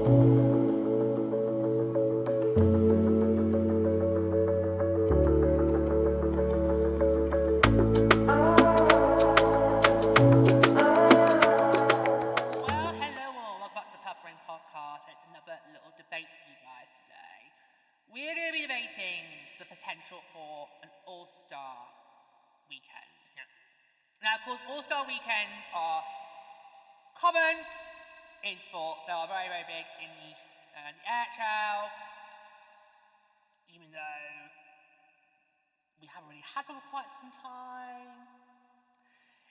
We're going to be debating the potential for an All Star Weekend. Now, of course, All Star Weekends are common in sports. They are very, very big in the NHL, even though we haven't really had one for quite some time.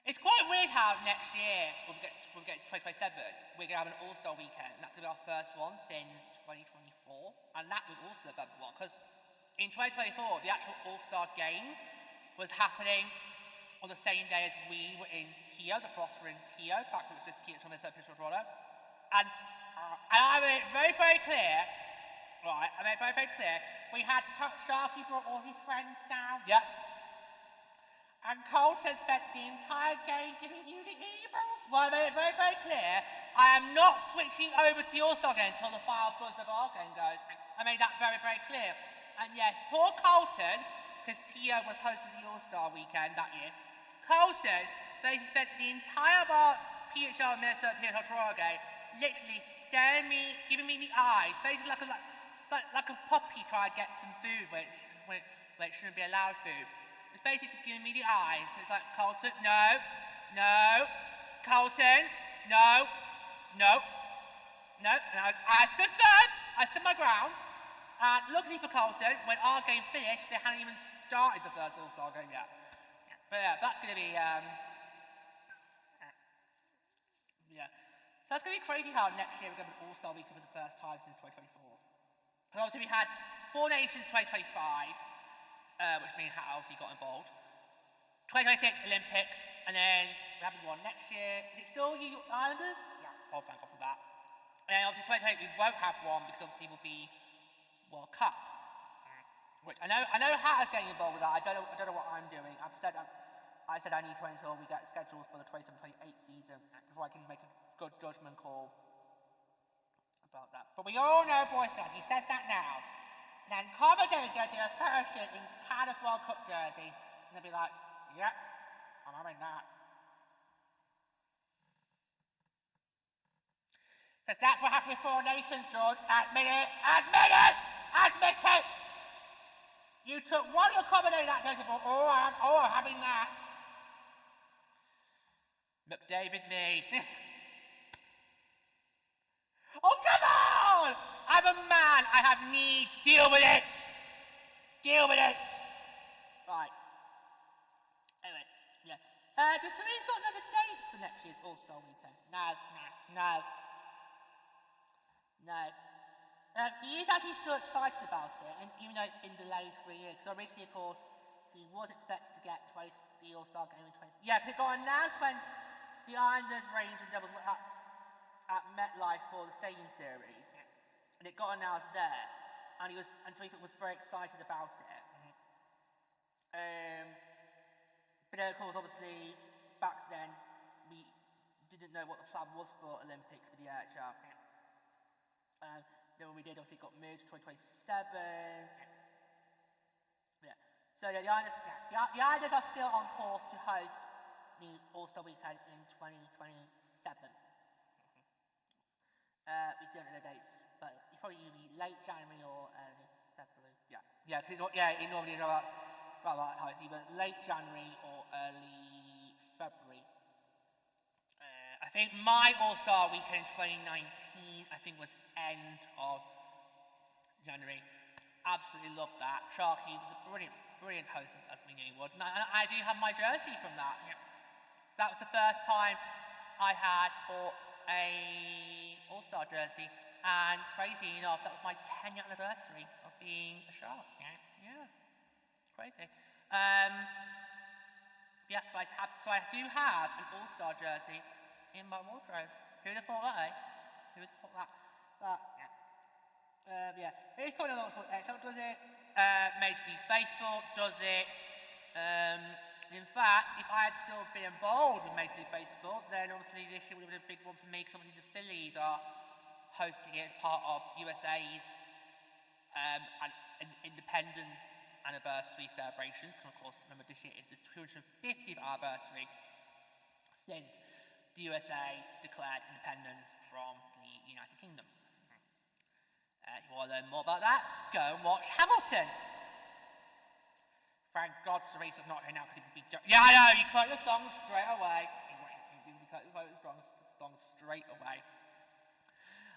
It's quite weird how next year, when we get to 2027, we're going to have an All-Star Weekend, and that's going to be our first one since 2024, and that was also a big one, because in 2024, the actual All-Star Game was happening on the same day as we were in TIO, the Frost were in TIO, back when it was just PHL Minnesota, PHL Toronto, and I made it very, very clear, right, we had Sharky brought all his friends down, yep. And Colton spent the entire game giving you the evils. Well, I made it very, very clear, I am not switching over to the All-Star game until the final buzz of our game goes. I made that very, very clear. And yes, poor Colton, because Tio was hosting the All-Star Weekend that year, Colton basically spent the entire PHL Minnesota PHL Toronto game literally staring me, giving me the eyes, basically like a puppy trying to get some food when it shouldn't be allowed food. It's basically just giving me the eyes. It's like, Colton, no, Colton, no. And I stood firm, I stood my ground, and luckily for Colton, when our game finished, they hadn't even started the first All-Star game yet. But yeah, that's going to be, So that's going to be crazy how next year we're going to have an All-Star Weekend for the first time since 2024. Because obviously we had 4 Nations 2025, which means how obviously got involved. 2026 Olympics, and then we have one next year. Is it still you Islanders? Yeah, I'll thank God for that. And then obviously 2028 we won't have one because obviously we'll be World Cup. Which I know Hatter's getting involved with that. I don't know what I'm doing. I said I need to wait until we get schedules for the 27-28 season before I can make a good judgment call about that. But we all know Boy Scouts, he says that now. And then Commodore is going to do a photo shoot in Canada's World Cup jersey. And they'll be like, yep, I'm having that. Because that's what happened with 4 Nations, George. Admit it! You took one of the Commodore that jersey for, I'm having that. McDavid me. Oh, come on! I'm a man. I have needs. Deal with it. Right. Anyway, yeah. Does somebody sort of know the dates for next year's All-Star Weekend? No. He is actually still excited about it, and even though it's been delayed for a year, because originally, of course, he was expected to get the All-Star game in 20. Yeah, because it got announced when the Islanders, Rangers, Devils were at MetLife for the Stadium Series, and it got announced there, and so he was very excited about it. But then, of course, obviously, back then, we didn't know what the plan was for Olympics for the NHL. Then when we did, obviously, it got moved to 2027. Yeah. So yeah, the Islanders are still on course to host the All-Star Weekend in 2027. We don't know the dates, but it's probably either be late January or early February. Yeah, because it normally is about how it's either late January or early February. I think my All-Star Weekend in 2019, I think was end of January. Absolutely loved that. Sharky was a brilliant host, as we knew he would. And I do have my jersey from that. Yeah. That was the first time I had bought a All-Star jersey, and crazy enough, that was my 10th anniversary of being a Shark. Yeah. Crazy. So I do have an All-Star jersey in my wardrobe. Who'd have thought that, eh? But yeah. It's kind of a lot of NHL does it. Major League Baseball does it. In fact, if I had still been involved with Major League Baseball, then obviously this year would have been a big one for me, because obviously the Phillies are hosting it as part of USA's and its independence anniversary celebrations. Because of course, remember this year is the 250th anniversary since the USA declared independence from the United Kingdom. If you want to learn more about that, go and watch Hamilton. Thank God Teresa's not here now because it would be... Yeah, I know, you quote the song straight away. You quote the song straight away.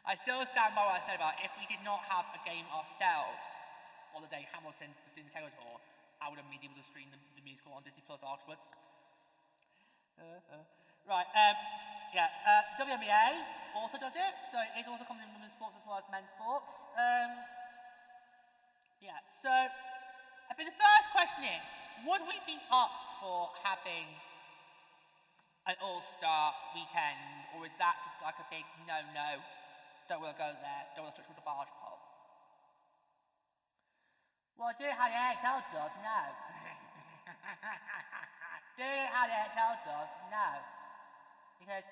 I still stand by what I said about if we did not have a game ourselves on the day Hamilton was doing the Taylor tour, I would have immediately streamed the musical on Disney Plus afterwards. WNBA also does it, so it's also common in women's sports as well as men's sports. But the first question is, would we be up for having an all-star weekend, or is that just like a big no, don't want to go there, don't want to touch with the barge pole? Well, do it how the NHL does, no. Do it how the NHL does, no. Because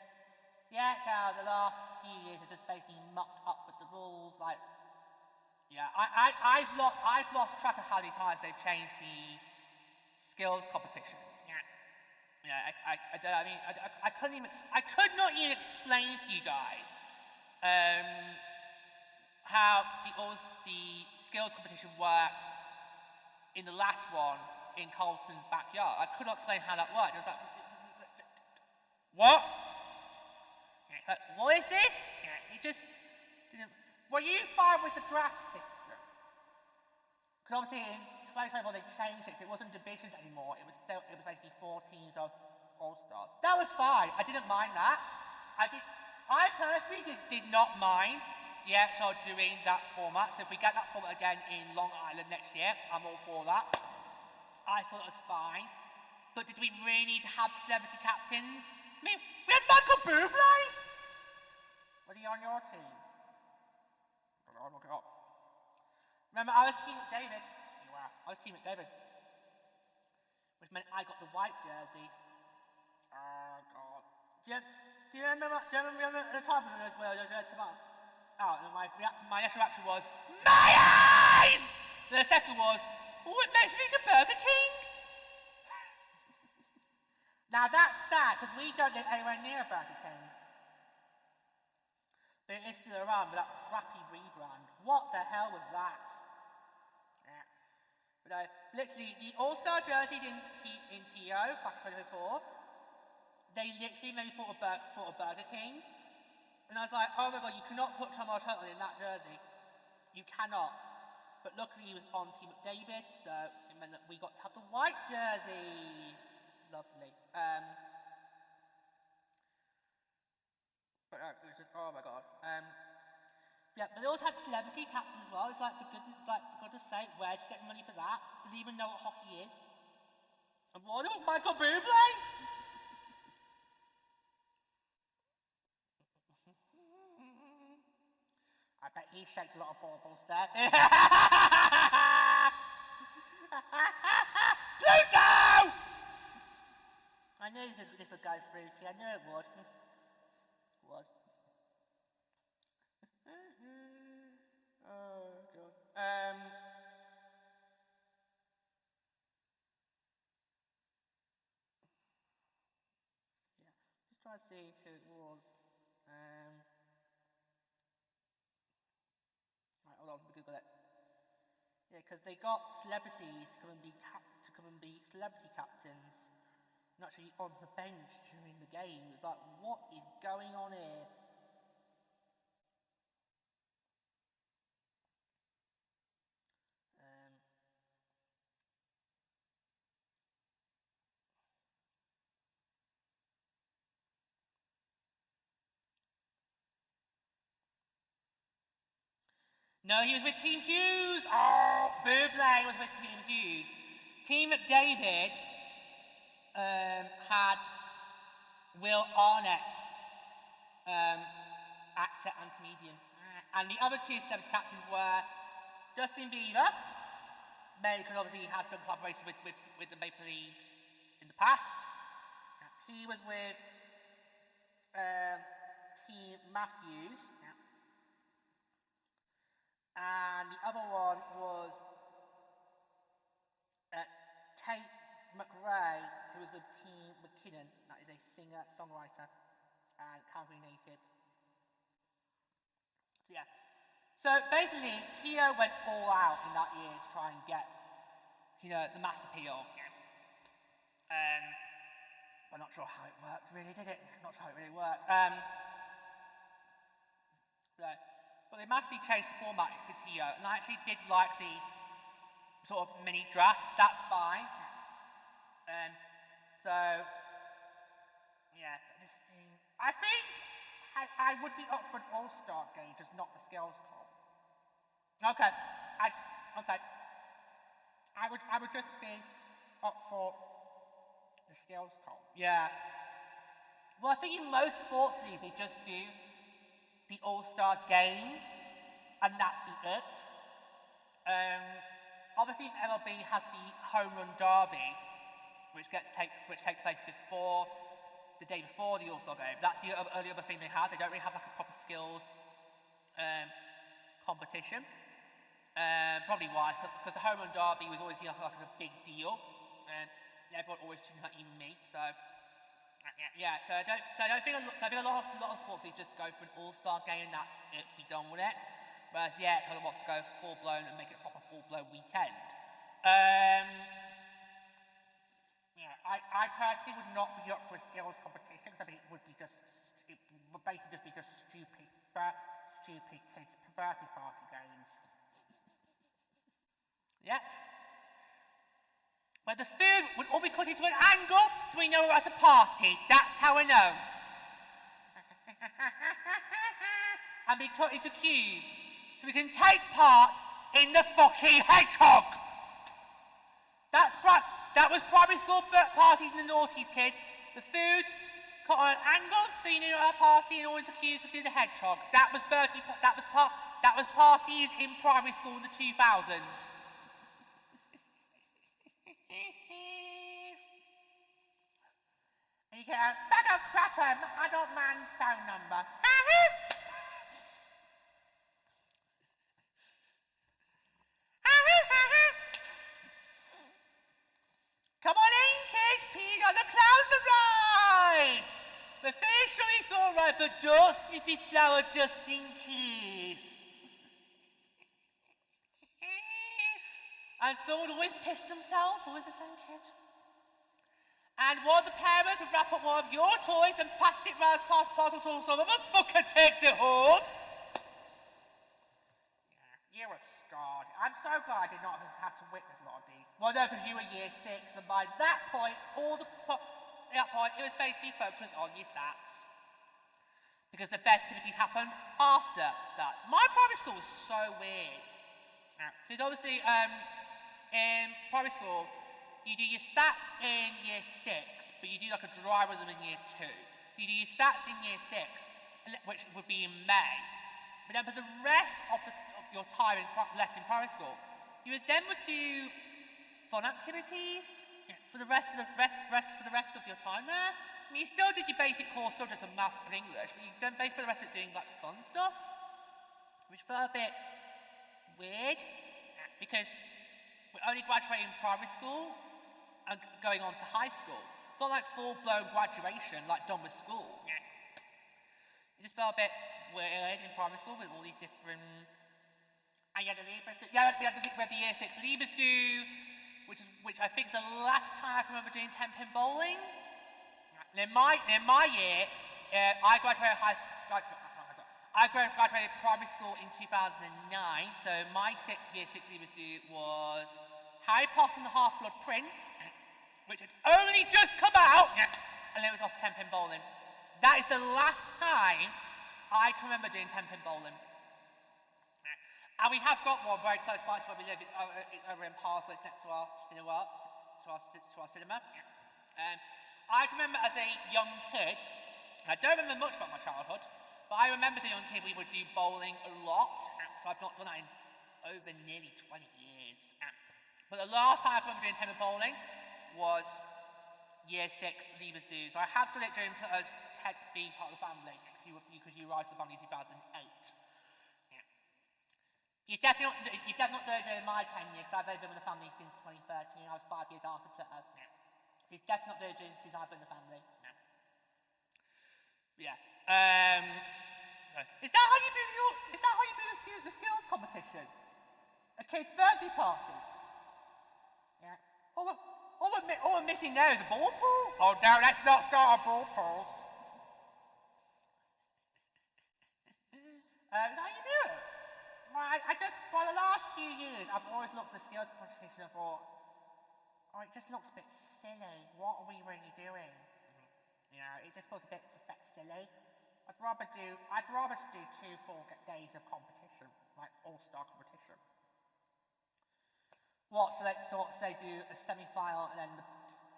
the NHL the last few years have just basically mucked up with the rules, like, yeah, I've lost track of how many times they've changed the skills competitions. I could not even explain to you guys how the skills competition worked in the last one in Carlton's backyard. I could not explain how that worked. I was like, what? What is this? It just didn't. Were you fine with the draft system? Because obviously in 2024 they changed it, so it wasn't divisions anymore. It was basically 4 teams of All-Stars. That was fine. I didn't mind that. I personally did not mind the NHL doing that format. So if we get that format again in Long Island next year, I'm all for that. I thought it was fine. But did we really need to have celebrity captains? I mean, we had Michael Bublé! Was he on your team? I'll look it up. Remember, I was team at David. You were. I was team at David. Which meant I got the white jerseys. Oh, God. Do you remember at the time when those jerseys come out? And my initial reaction was, my eyes! And the second was, oh, it makes me the Burger King. Now that's sad, because we don't live anywhere near a Burger King. But it is still around with that crappy rebrand. What the hell was that? Yeah. But literally, the All-Star jerseys in TO back in 2004, they literally made me thought of Burger King. And I was like, oh my God, you cannot put Tom Turtle in that jersey. You cannot. But luckily he was on Team McDavid, so it meant that we got to have the white jerseys. Lovely. But it was just, oh my God. But they also had celebrity captains as well. It's like, for goodness sake, where'd you get money for that? Didn't even know what hockey is. And what was Michael Bublé? I bet he shakes a lot of baubles there. Pluto! I knew this would go through, see, I knew it would. Oh, God. Just trying to see who it was. Right, hold on, we Google it. Yeah, because they got celebrities to come and be celebrity captains, and actually on the bench during the game. It's like, what is going on here? No, he was with Team Hughes. Oh, Bublé was with Team Hughes. Team McDavid had Will Arnett, actor and comedian. And the other two celebrity captains were Justin Bieber, mainly because obviously he has done collaborations with the Maple Leafs in the past. He was with Team Matthews. And the other one was Tate McRae, who was with Team McKinnon. That is a singer, songwriter, and Calgary native. So yeah. So basically, Tio went all out in that year to try and get, the mass appeal. But not sure how it worked, really, did it? Not sure how it really worked. But they massively changed the format for Tio, and I actually did like the sort of mini draft. That's fine. So yeah, I think I would be up for an all-star game, just not the skills comp. Okay, I would just be up for the skills comp. Yeah. Well, I think in most sports leagues they just do the all-star game, and that be it. Obviously, MLB has the home run derby, which takes place the day before the all-star game. That's the only other thing they have. They don't really have like a proper skills competition. Probably wise, because the home run derby was always like a big deal, and everyone always tuned out, even me. So yeah. So I think a lot of sports leagues just go for an all-star game and that's it. Be done with it. Whereas Charlie wants to go full-blown and make it a proper full-blown weekend. I personally would not be up for a skills competition because I think it would basically just be stupid kids' birthday party games. Yeah. But the food would all be cut into an angle so we know we're at a party. That's how I know. And be cut into cubes so we can take part in the fucking hedgehog. That was primary school parties in the noughties, kids. The food cut on an angle so you knew at a party and all into cubes to do the hedgehog. That was parties in primary school in the 2000s. And you get a bag of crap adult man's phone number. Come on in, kids, Pete, on the clouds arrived! The facial's alright, but don't sniff his flower just in case. And someone would always piss themselves, always the same kid. And one of the parents would wrap up one of your toys and pass it round past parcel to some other fucker takes it home. Yeah, you were scarred. I'm so glad I did not have to witness a lot of these. Well, no, because you were year 6, and by that point, it was basically focused on your SATs. Because the festivities happened after SATs. My primary school was so weird. Because obviously, in primary school, you do your SATs in year 6, but you do like a dry rhythm in year 2. So you do your SATs in year 6, which would be in May. But then for the rest of your time left in primary school, you would do fun activities for the rest of your time there. I mean, you still did your basic core subjects of maths and English, but you then basically the rest of it doing like fun stuff, which felt a bit weird because we're only graduating primary school and going on to high school. It's not like full-blown graduation like done with school. It just felt a bit weird in primary school with all these different. And you had the Libras. Yeah, we had the year 6 Libras do, which I think is the last time I can remember doing 10-pin bowling. And in my year, I graduated primary school in 2009. So my year 6 Libras do was Harry Potter and the Half-Blood Prince, which had only just come out, and it was off 10-pin bowling. That is the last time I can remember doing 10-pin bowling. And we have got one very close by to where we live. It's over in Parslow. It's next to our cinema. I can remember as a young kid, and I don't remember much about my childhood, but I remember as a young kid we would do bowling a lot. So I've not done that in over nearly 20 years. But the last time I remember doing 10-pin bowling was year 6 Libras do. So I have done it during Ted being part of the family, because you arrived to the family in 2008. You've definitely not done it during my tenure, because I've only been with the family since 2013. I was 5 years after Plitters. Yeah. So you've definitely not done it since I've been in the family. No. Yeah. Is that how you do the skills competition? A kid's birthday party? Yeah. All we're missing there is a ball pool. Oh no, let's not start our ball pools. Is that how you do it? Well, I just, for the last few years, I've always looked at the skills competition and thought, oh, it just looks a bit silly. What are we really doing? You know, it just feels a bit silly. I'd rather do 2 full days of competition, like all-star competition. What, so they do a semi-final and then the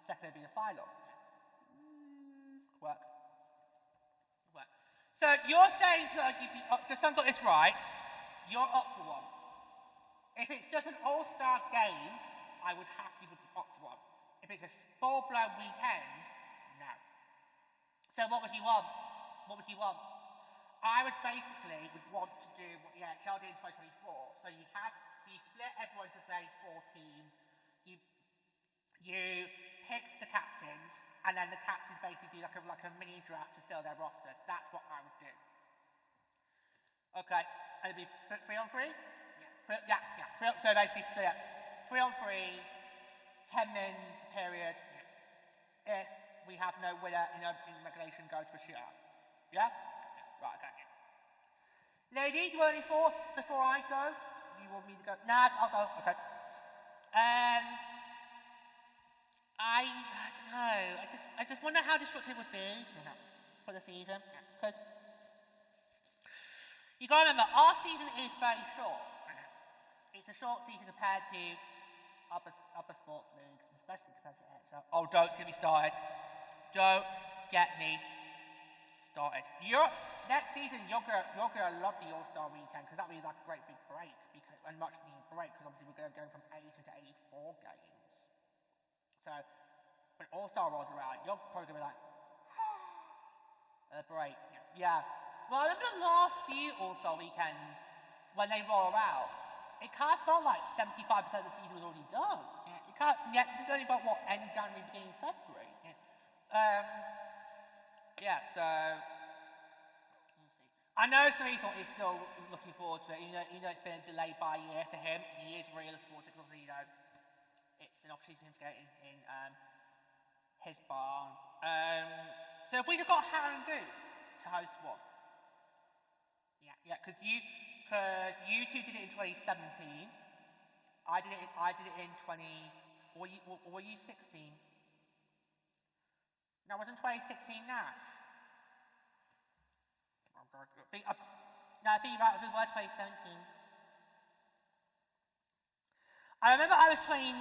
second would be the final? Work. So you're saying, just so I've got this right, you're up for one. If it's just an all-star game, I would happily be up for one. If it's a full-blown weekend, no. So what would you want? I would want to do what the NHL did in 2024. So you split everyone to say 4 teams. You pick the captains, and then the captains basically do like a mini draft to fill their rosters. That's what I would do. Okay, and it'd be 3-on-3? Yeah. So basically, 3-on-3, 10 mins period. Yeah. If we have no winner in regulation, go to a shootout. Yeah? Right, okay. Lady, do you want any thoughts before I go? Do you want me to go? Nah, I'll go. Okay. I don't know. I just wonder how destructive it would be for the season. Because you got to remember, our season is very short. It's a short season compared to upper sports leagues, especially compared to NHL. Oh, don't get me started. Don't get me started. Next season, you're gonna love the All Star Weekend, because that'll be like a great big break, and much needed break, because obviously we're going to go from 80 to 84 games. So when All Star rolls around, you're probably gonna be like, a break. Yeah. Well, I remember the last few All Star Weekends when they roll around. It kind of felt like 75% of the season was already done. Yeah. This is only about end January, beginning February. Yeah. So. I know Cerezo is still looking forward to it. You know it's been delayed by a year for him. He is really looking forward to it, because obviously, it's an opportunity for him to get in his barn. So if we just got Harry and Goose to host one. Yeah, because you two did it in 2017. I did it in 20. Were you 16? No, wasn't 2016 Nash? No, I think you're right. I think we were 2017. I remember I was 2019.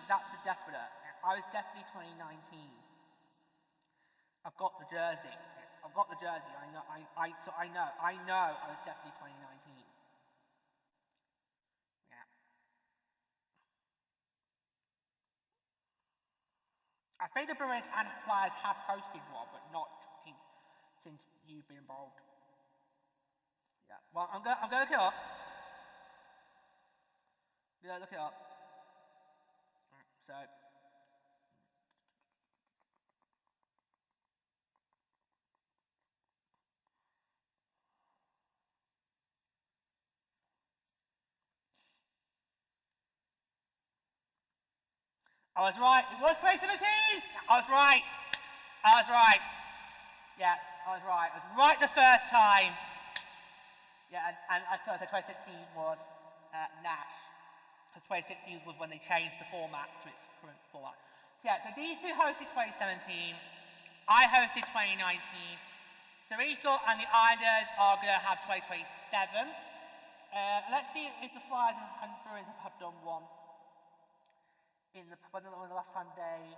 That's for definite. I was definitely 2019. I've got the jersey. I know. I know. I was definitely 2019. Yeah. I think the Bruins and Flyers have hosted one, but not since you've been involved. Yeah. Well, I'm going to look it up. Look it up. So. I was right. It was 2017. I was right. Yeah, I was right. I was right the first time. Yeah, and as I said, 2016 was Nash. Because 2016 was when they changed the format to its current format. So yeah, so these two hosted 2017. I hosted 2019. Cerezo and the Islanders are going to have 2027. Let's see if the Flyers and Bruins have done one. When the last time they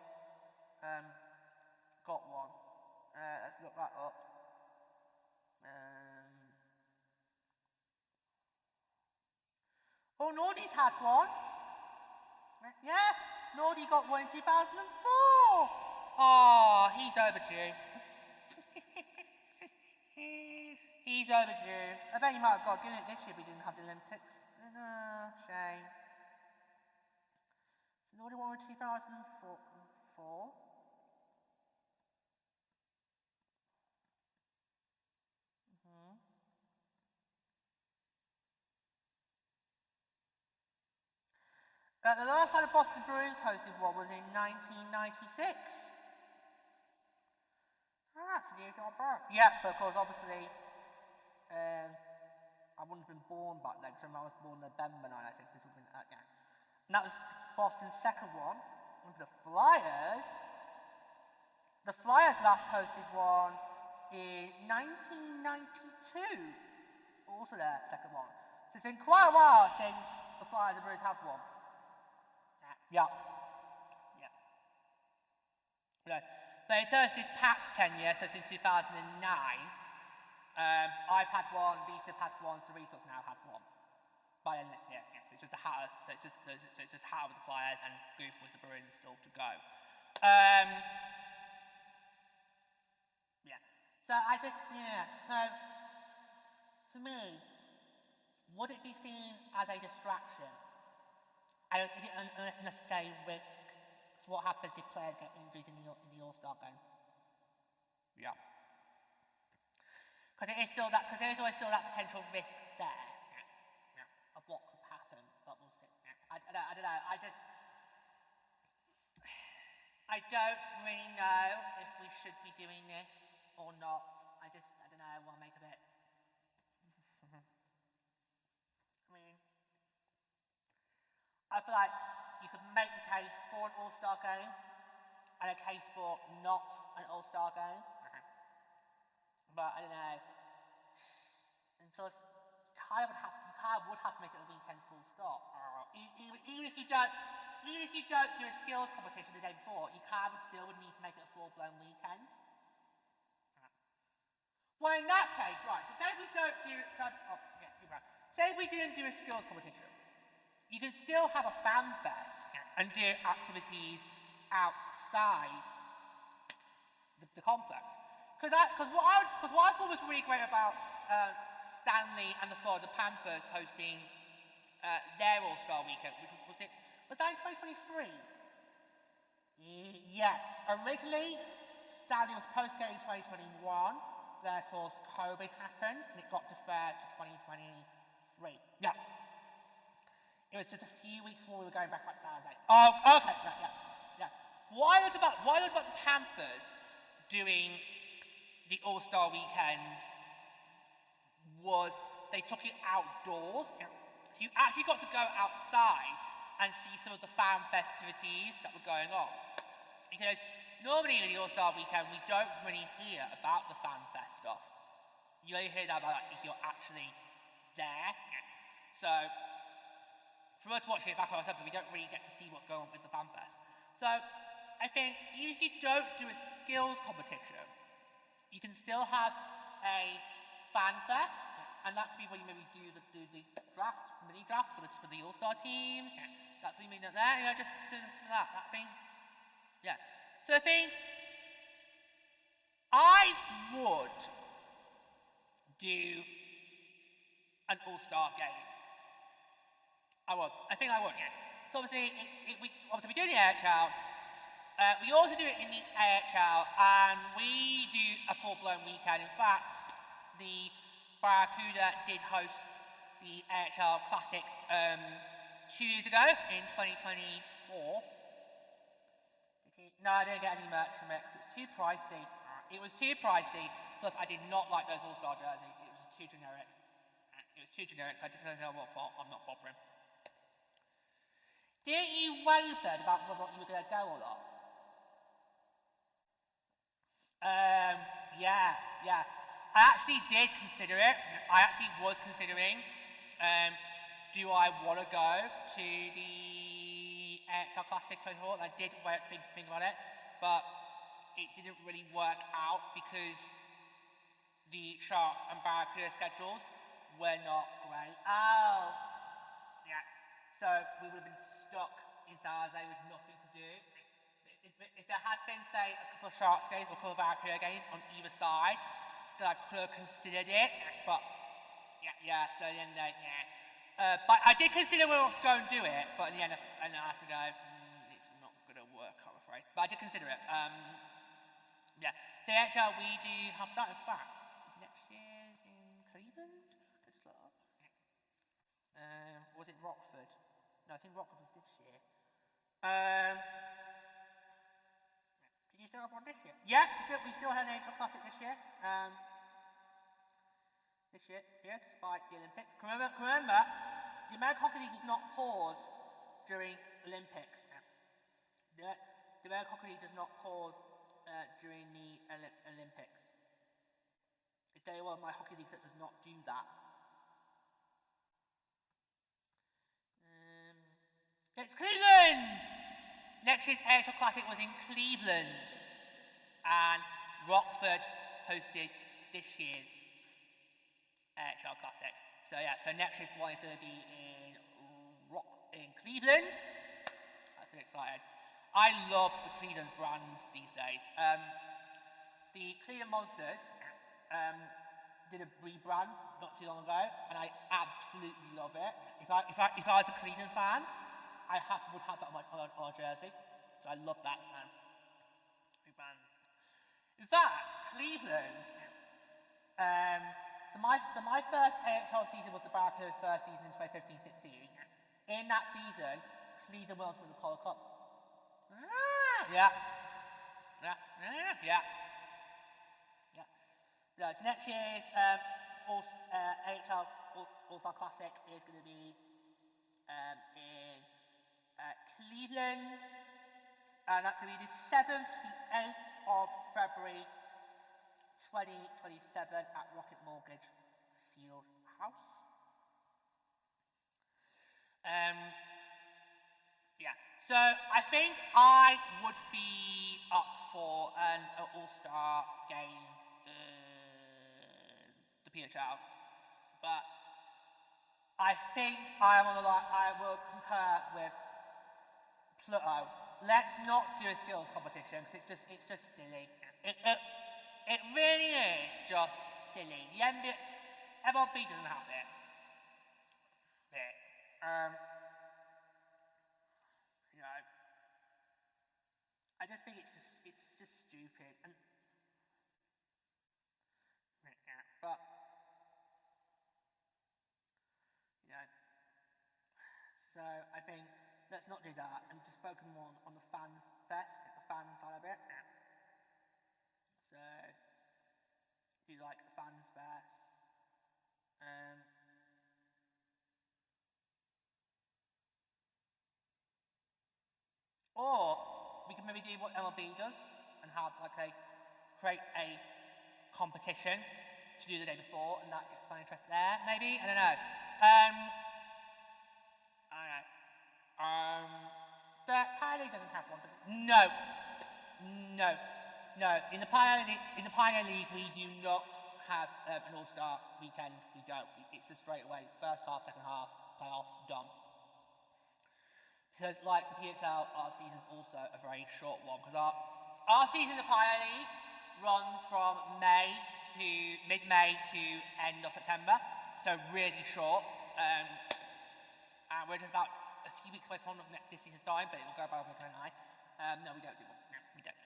got one. Let's look that up. Nordy's had one. Yeah, Nordy got one in 2004. Oh, he's overdue. He's overdue. I bet you might have got given it this year, but he didn't have the Olympics. Shame. Nobody won in 2004. The last time the Boston Bruins hosted one was in 1996. Actually, you got back. Yeah, because obviously, I wouldn't have been born back then, because I was born in November 1996. Yeah. And that was Boston's second one. And the Flyers last hosted one in 1992. Also their second one. So it's been quite a while since the Flyers and Bruins have one. Yeah. But in terms of this past tenure, so since 2009, I've had one, these have had one, so Resource now have one. By the next year, it's just a hat, so it's just hat with the Flyers and Goof with the Bruins still to go. So so for me, would it be seen as a distraction? Is it an unnecessary risk? So what happens if players get injured in the All-Star game? Yeah. Because there is always still that potential risk there of what could happen, but we'll see. I don't know. I don't really know if we should be doing this or not. I don't know. I want to make a bit. I feel like you could make the case for an All-Star game and a case for not an All-Star game. But I don't know. And so you kind of would have to make it a weekend full stop. Even if you don't do a skills competition the day before, you kind of still would need to make it a full-blown weekend. Well, in that case, right, so say if we didn't do a skills competition, you can still have a fan fest and do activities outside the complex. Because what I thought was really great about Stanley and the Florida Panthers hosting their All-Star Weekend, was that in 2023? Yes. Originally, Stanley was supposed to go in 2021. Then, of course, COVID happened and it got deferred to 2023. Yeah. It was just a few weeks before we were going back up to San Jose. Oh, okay, yeah. Why was about the Panthers doing the All-Star Weekend was they took it outdoors. So you actually got to go outside and see some of the fan festivities that were going on. Because normally in the All-Star Weekend, we don't really hear about the fan fest stuff. You only hear about that if you're actually there. So for us watching it back on ourselves, we don't really get to see what's going on with the fan fest. So I think even if you don't do a skills competition, you can still have a fan fest, and that could be where you maybe do the draft, mini draft for the All-Star teams. That's what you mean there, just that thing. Yeah. So I think I would do an All-Star game. I think I would, So obviously, we do the AHL. We also do it in the AHL, and we do a full-blown weekend. In fact, the Barracuda did host the AHL Classic 2 years ago in 2024. No, I didn't get any merch from it because it was too pricey. Plus I did not like those All-Star jerseys. It was too generic. So I just don't know what fault. I'm not bothering. Didn't you waver about whether you were going to go or not? Yeah. I actually did consider it. I actually was considering, do I want to go to the AHL Classic 24? I did think about it, but it didn't really work out because the Shark and Barracuda schedules were not great. So we would have been stuck in San Jose with nothing to do. If there had been, say, a couple of Sharks games or a couple of Barracuda games on either side, then I could have considered it. But so then, But I did consider we were to go and do it, but in the end, I had to go, it's not going to work, I'm afraid. But I did consider it. Yeah. So actually, we do have that. In fact, next year's in Cleveland. Just look up. Or was it Rockford? No, I think Rockford was this year. Did you still have one this year? Yeah, we still had an NHL Classic this year. Yeah, despite the Olympics. Remember, the American Hockey League does not pause during Olympics. The American Hockey League does not pause during the Olympics. It's very well my hockey league that does not do that. It's Cleveland! Next year's NHL Classic was in Cleveland, and Rockford hosted this year's NHL Classic. So yeah, so next year's one is going to be in Cleveland. That's really excited. I love the Cleveland brand these days. The Cleveland Monsters did a rebrand not too long ago, and I absolutely love it. If I was a Cleveland fan, I would have that on my jersey. So I love that rebrand. In fact, Cleveland. So my first AHL season was the Barracuda's first season in 2015-16. In that season, Cleveland won the Calder Cup. Yeah. So next year's AHL All Star Classic is going to be in Cleveland, and that's going to be the 7th to the 8th of February 2027 at Rocket Mortgage Field House. Yeah, so I think I would be up for an All-Star game, the PHL, but I think I will concur with Pluto. Let's not do a skills competition because it's just silly. It really is just silly. The MLB doesn't have it. You know, I just think it's just stupid. And but you know, so I think let's not do that and just focus more on the fan fest, the fan side of it. So, do like the fans fest. Or we can maybe do what MLB does and have create a competition to do the day before, and that gets my interest there. Maybe I don't know. The Pioneer League doesn't have one. No. In the Pioneer League, we do not have an All-Star weekend. We don't. It's just straight away. First half, second half, playoffs, done. Because like the PHL, our season is also a very short one. Because our season in the Pioneer League runs from mid-May to end of September. So really short. And we're just about a few weeks away from this season's time, but it will go by with an eye. No, we don't do one. No, we don't.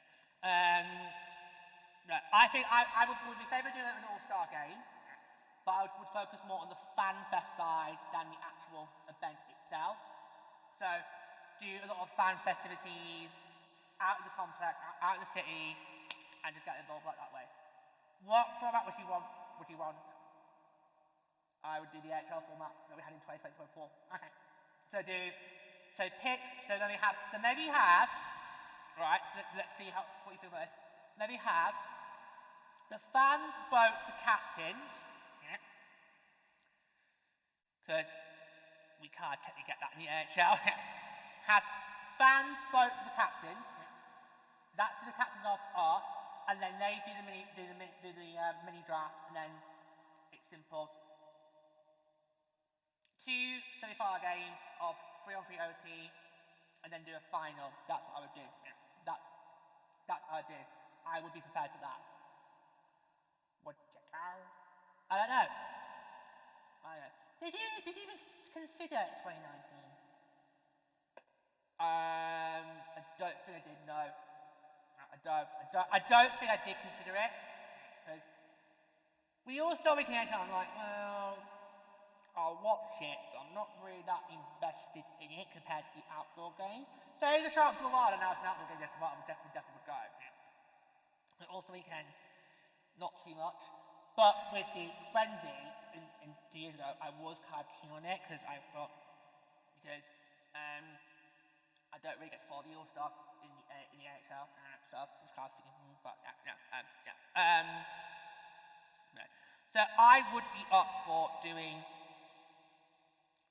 No, I think I would be in favour of doing an All-Star game, but I would focus more on the fan fest side than the actual event itself. So do a lot of fan festivities out of the complex, out of the city, and just get involved like that way. What format would you want? I would do the AHL format that we had in 2024. Okay. So maybe have, right, so let's see what you feel about this. Maybe have the fans vote the captains, because we can't technically get that in the NHL. Have fans vote the captains, that's who the captains are, and then they do the mini draft, and then it's simple. 2 semi-final games of 3-on-3 OT, and then do a final. That's what I would do. That's what I would do. I would be prepared for that. I don't know. Did you even consider 2019? I don't think I did, no. I don't think I did consider it. Because we All Star Weekend, I'm like, well, I'll watch it, but I'm not really that invested in it compared to the outdoor game. So there's a chance for a while, and now it's an outdoor game, that's what I would definitely would go. So All Star Weekend, not too much. But with the Frenzy, in 2 years ago, I was kind of keen on it, because I thought, I don't really get to follow the All Star in the NHL, so I was kind of thinking, but no. So I would be up for doing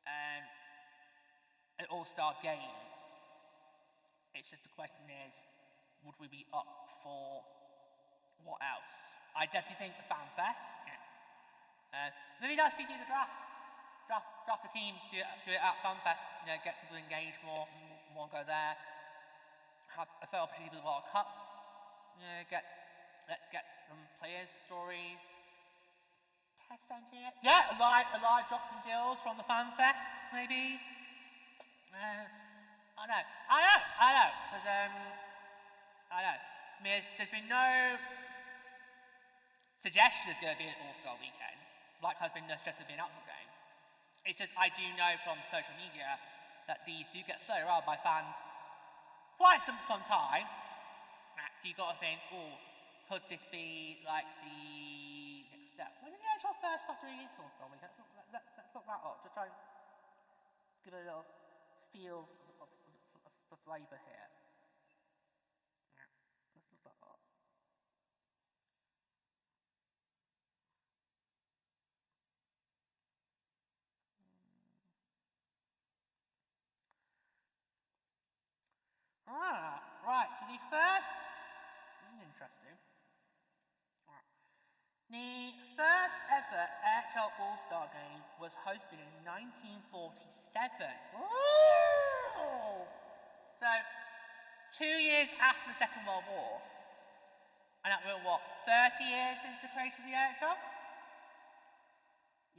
an All Star game. It's just the question is, would we be up for what else? I definitely think the Fan Fest. Maybe that's we do the draft. Draft the teams, do it at Fan Fest, get people engaged more go there. Have a fair opportunity with the World Cup. Let's get some players' stories. Test engineer. Yeah, a live drops and deals from the Fan Fest, maybe. I know. Because I know. I mean, there's been no suggestion there's going to be an All Star Weekend, like has been no suggestion there's been an outdoor game. It's just I do know from social media that these do get floated around by fans quite some time. So you've got to think, could this be like the next step? When did the NHL first start doing this All Star Weekend? Let's look that up. Just try and give it a little feel of the flavour here. Let's look that up. Right, so the first, this is interesting. The first ever NHL All-Star Game was hosted in 1947. Ooh! So, 2 years after the Second World War. And that was what, 30 years since the creation of the NHL?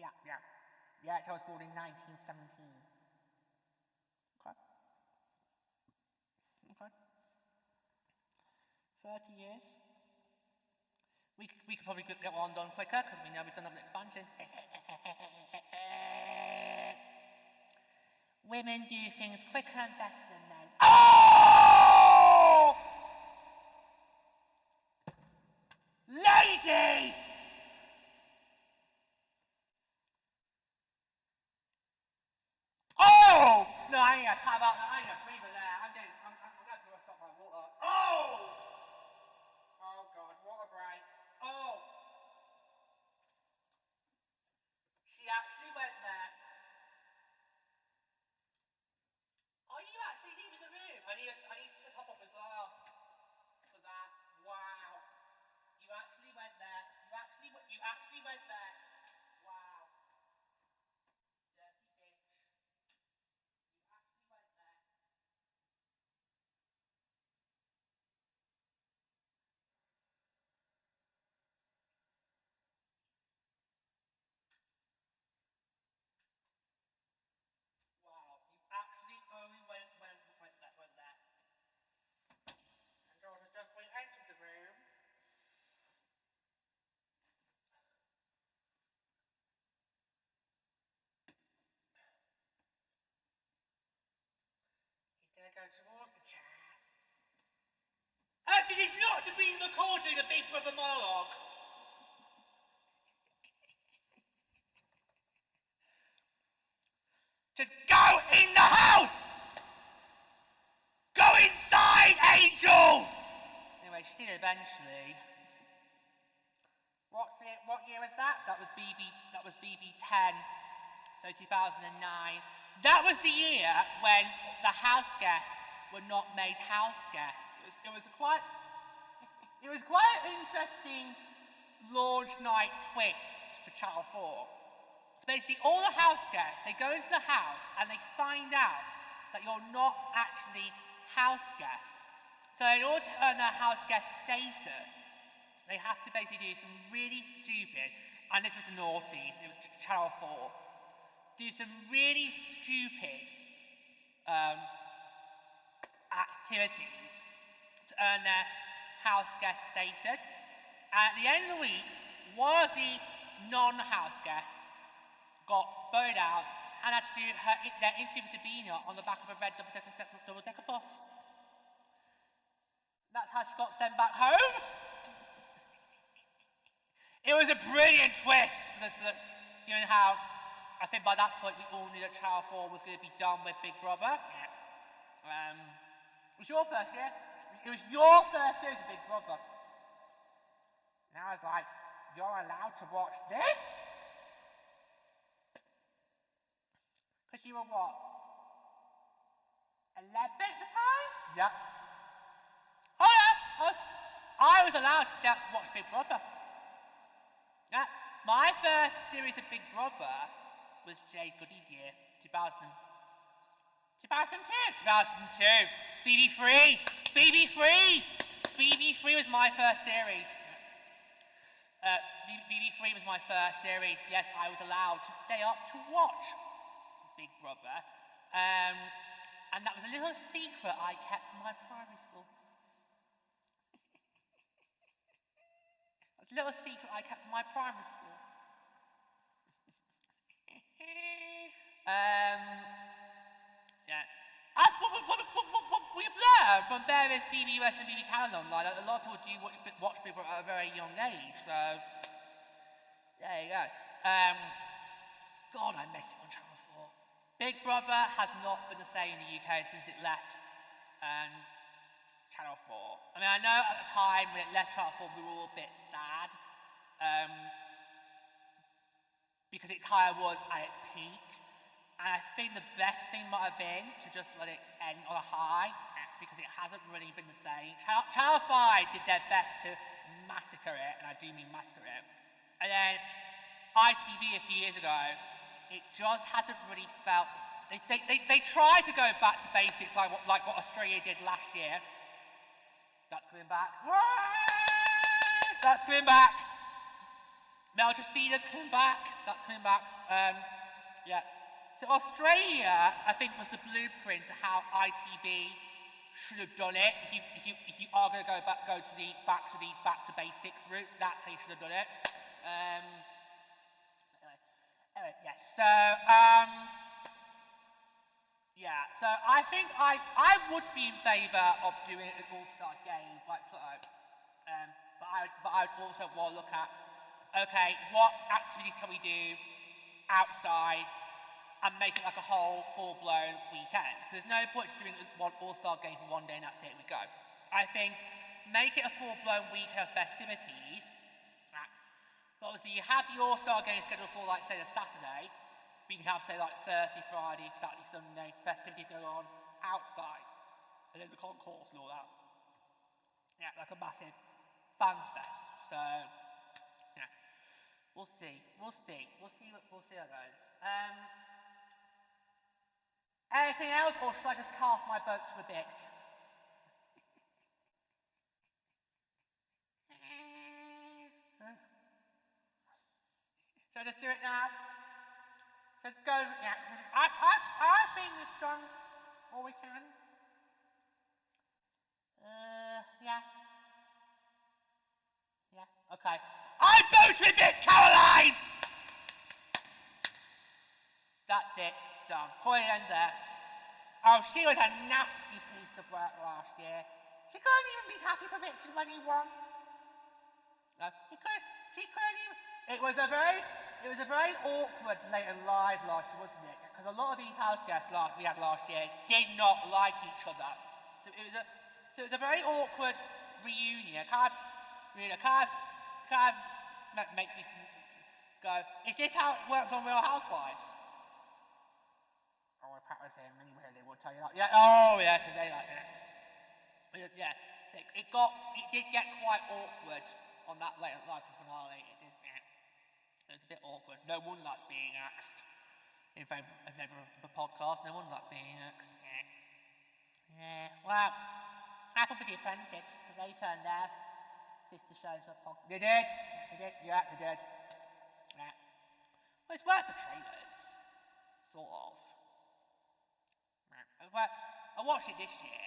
Yeah. The NHL was born in 1917. Okay. 30 years. We could probably get one done quicker because we know we've done an expansion. Women do things quicker and better than men. Oh! Lady! Oh! No, I ain't got time about that. I ain't got breather there. I'm going to stop my water. Oh! Oh God, water break. Oh! She actually went there. Are you actually leaving the room? I need to top up the glass for that. Wow. You actually went there. You actually went there. Wow. Dirty bitch. You actually went there. Wow. You actually only went there. And also just when you entered the room. He's gonna go towards the chair. This is not to be recording a Big Brother monologue. Just go in the house! Go inside, Angel! Anyway, she did eventually. What year was that? That was BB10, so 2009. That was the year when the house guests were not made house guests. It was quite an interesting launch night twist for Channel 4. So basically all the house guests, they go into the house and they find out that you're not actually house guests. So in order to earn their house guest status, they have to basically do some really stupid, and this was the noughties, it was Channel 4, do some really stupid activities to earn their house guest status. And at the end of the week, one of the non-house guests got bowed out and had to do their interview with Davina on the back of a red double-decker bus. That's how she got sent back home. It was a brilliant twist, given how I think by that point we all knew that Channel 4 was going to be done with Big Brother. It was your first year. It was your first series of Big Brother. And I was like, you're allowed to watch this? Because you were what? 11 at the time? Yeah. Oh yeah, I was allowed to start to watch Big Brother. Yeah. My first series of Big Brother was Jade Goody's year, 2002. BB3 was my first series. BB3 was my first series. Yes, I was allowed to stay up to watch Big Brother. And that was a little secret I kept from my primary school. That's a little secret I kept from my primary school. Yeah. As what we've learned from various BBUS and BB Canada online, a lot of people do watch Big Brother at a very young age, so there you go. God, I miss it on Channel 4. Big Brother has not been the same in the UK since it left Channel 4. I mean, I know at the time when it left Channel 4 we were all a bit sad, because it kind of was at its peak. And I think the best thing might have been to just let it end on a high, because it hasn't really been the same. Channel 5 did their best to massacre it, and I do mean massacre it. And then ITV a few years ago, it just hasn't really felt... They tried to go back to basics like what Australia did last year. That's coming back. That's coming back. Mel Justina's coming back. That's coming back. Yeah. So Australia, I think, was the blueprint to how ITV should have done it. If you are going to go back to basics route, that's how you should have done it. Anyway, yes. So yeah. So I think I would be in favour of doing an all-star game like Pluto, but I would also want to look at, okay, what activities can we do outside and make it like a whole full-blown weekend. Because there's no point to doing one all-star game for one day and that's it, we go. I think make it a full-blown weekend of festivities. But obviously you have the all-star game scheduled for, like, say, the Saturday, but you can have, say, like, Thursday, Friday, Saturday, Sunday, festivities going on outside. And then the concourse and all that. Yeah, like a massive fans fest. So, yeah. We'll see how it goes. Anything else, or should I just cast my vote to evict? Should I just do it now? Let's go. Yeah, I think we've done all we can. Yeah. Yeah. Okay. I vote to evict Caroline. That's it, done. Point end there. Oh, she was a nasty piece of work last year. She couldn't even be happy for Richard when he won. No, she couldn't even. It was a very awkward late and live last year, wasn't it? Because a lot of these house guests we had last year did not like each other. So it was a very awkward reunion. Kind of makes me go, is this how it works on Real Housewives? Oh, I practice him anyway, they will tell you that. Yeah, oh yeah, because they like it. Yeah, so it did get quite awkward on that late live finale. It did. It was a bit awkward. No wonder that's being axed. In favour of the podcast, no wonder that's being axed. Yeah. Well, happened with The Apprentice because they turned their sister show to a podcast. They did. Yeah, they did. Yeah. Well, it's worked for trailers. sort of. But I watched it this year.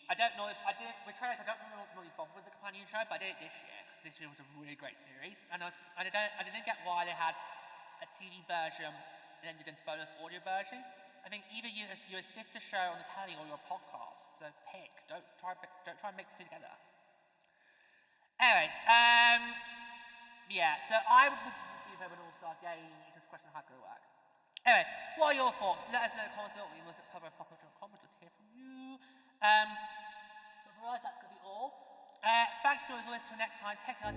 I don't know if I did. With trailers, I don't really bother with the companion show, but I did it this year because this year was a really great series, and I didn't get why they had a TV version and then did a bonus audio version. I think either you're a sister show on the telly or your podcast, so pick. Don't try and mix it together. Anyways, yeah. So I would give them an all-star game. It's just a question of how it's going to work. Anyway, what are your thoughts? Let us know in the comments below. We must cover PWHL. We'd love to hear from you. But for us, that's going to be all. Thanks for always. Till next time. Take care.